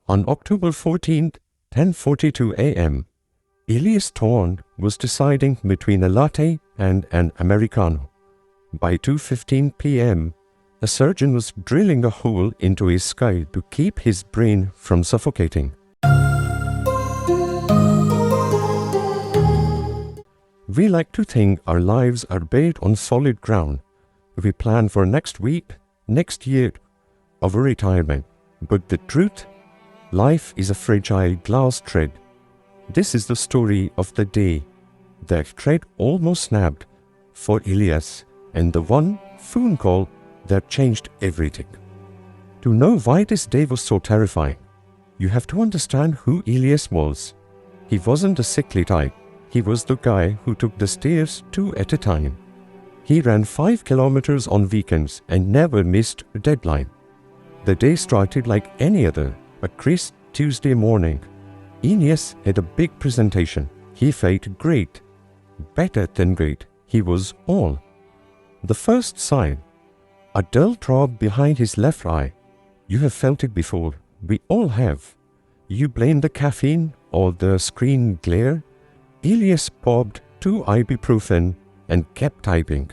On October 14th, 10:42 a.m., Elias Thorne was deciding between a latte and an Americano. By 2:15 p.m., a surgeon was drilling a hole into his skull to keep his brain from suffocating. We like to think our lives are built on solid ground. We plan for next week, next year, our retirement. But the truth, life is a fragile glass thread. This is the story of the day that thread almost snapped for Elias, and the one phone call that changed everything. To know why this day was so terrifying, you have to understand who Elias was. He wasn't the sickly type. He was the guy who took the stairs 2 at a time. He ran 5 kilometers on weekends and never missed a deadline. The day started like any other, a crisp Tuesday morning. Elias had a big presentation. He felt great. Better than great. He was all. The first sign, a dull throb behind his left eye. You have felt it before. We all have. You blame the caffeine or the screen glare. Elias popped 2 ibuprofen and kept typing.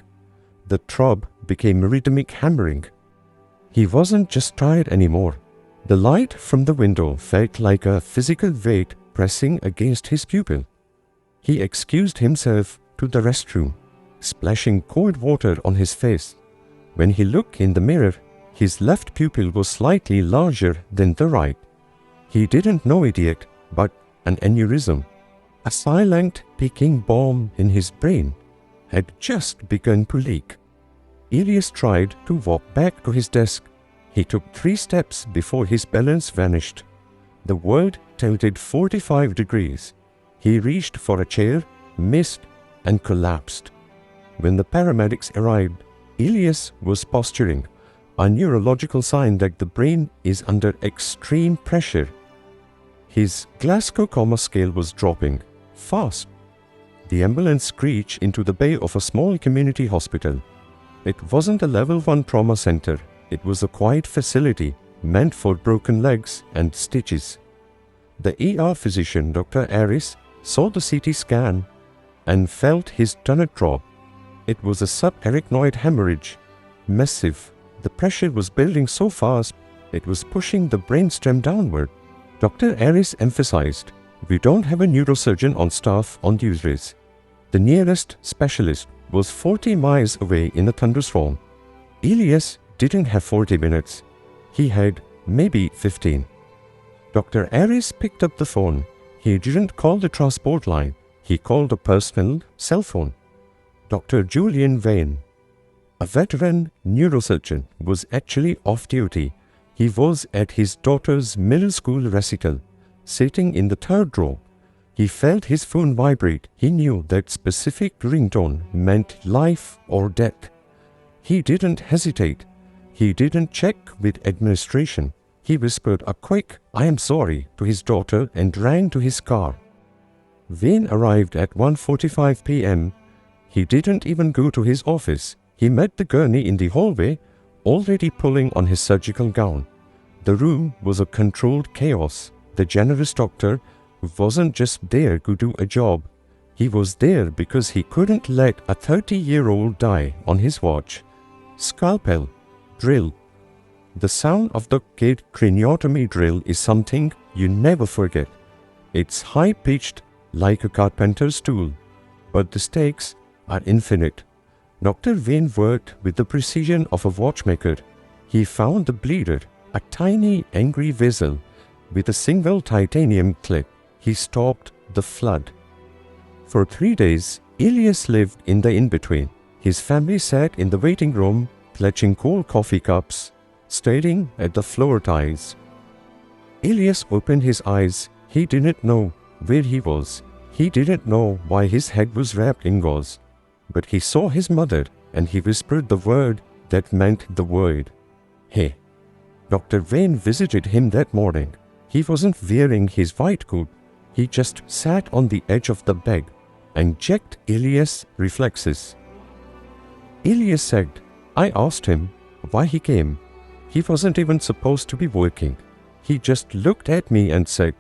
The throb became rhythmic hammering. He wasn't just tired anymore. The light from the window felt like a physical weight pressing against his pupil. He excused himself to the restroom, splashing cold water on his face. When he looked in the mirror, his left pupil was slightly larger than the right. He didn't know it yet, but an aneurysm, a silent ticking bomb in his brain, had just begun to leak. Elias tried to walk back to his desk. He took 3 steps before his balance vanished. The world tilted 45 degrees. He reached for a chair, missed, and collapsed. When the paramedics arrived, Elias was posturing, a neurological sign that the brain is under extreme pressure. His Glasgow Coma scale was dropping fast. The ambulance screeched into the bay of a small community hospital. It wasn't a level 1 trauma center. It was a quiet facility meant for broken legs and stitches. The ER physician, Dr. Harris, saw the CT scan and felt his stomach drop. It was a subarachnoid hemorrhage. Massive. The pressure was building so fast, it was pushing the brainstem downward. Dr. Harris emphasized, "We don't have a neurosurgeon on staff on Tuesdays." The nearest specialist was 40 miles away in a thunderstorm. Elias didn't have 40 minutes. He had maybe 15. Dr. Harris picked up the phone. He didn't call the transport line. He called a personal cell phone. Dr. Julian Vane, a veteran neurosurgeon, was actually off duty. He was at his daughter's middle school recital, sitting in the 3rd row. He felt his phone vibrate. He knew that specific ringtone meant life or death. He didn't hesitate. He didn't check with administration. He whispered a quick, "I am sorry," to his daughter and ran to his car. Wayne arrived at 1:45 p.m. He didn't even go to his office. He met the gurney in the hallway, already pulling on his surgical gown. The room was a controlled chaos. The generous doctor wasn't just there to do a job. He was there because he couldn't let a 30-year-old die on his watch. Scalpel, drill. The sound of the craniotomy drill is something you never forget. It's high-pitched like a carpenter's tool, but the stakes are infinite. Dr. Vane worked with the precision of a watchmaker. He found the bleeder, a tiny angry vessel with a single titanium clip. He stopped the flood. For 3 days, Elias lived in the in-between. His family sat in the waiting room, clutching cold coffee cups, staring at the floor tiles. Elias opened his eyes. He didn't know where he was. He didn't know why his head was wrapped in gauze. But he saw his mother, and he whispered the word that meant the word. "Hey." Dr. Vane visited him that morning. He wasn't wearing his white coat. He just sat on the edge of the bed and checked Elias' reflexes. Elias said, "I asked him why he came. He wasn't even supposed to be working. He just looked at me and said,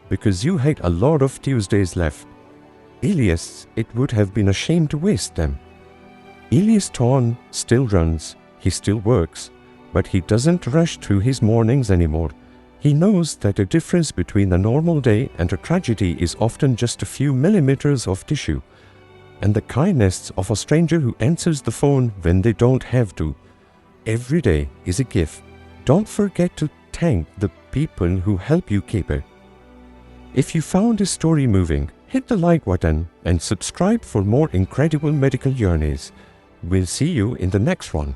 "Because you had a lot of Tuesdays left. Elias, it would have been a shame to waste them." Elias Thorne still runs, he still works, but he doesn't rush through his mornings anymore. He knows that the difference between a normal day and a tragedy is often just a few millimeters of tissue, and the kindness of a stranger who answers the phone when they don't have to. Every day is a gift. Don't forget to thank the people who help you keep it. If you found this story moving, hit the like button and subscribe for more incredible medical journeys. We'll see you in the next one.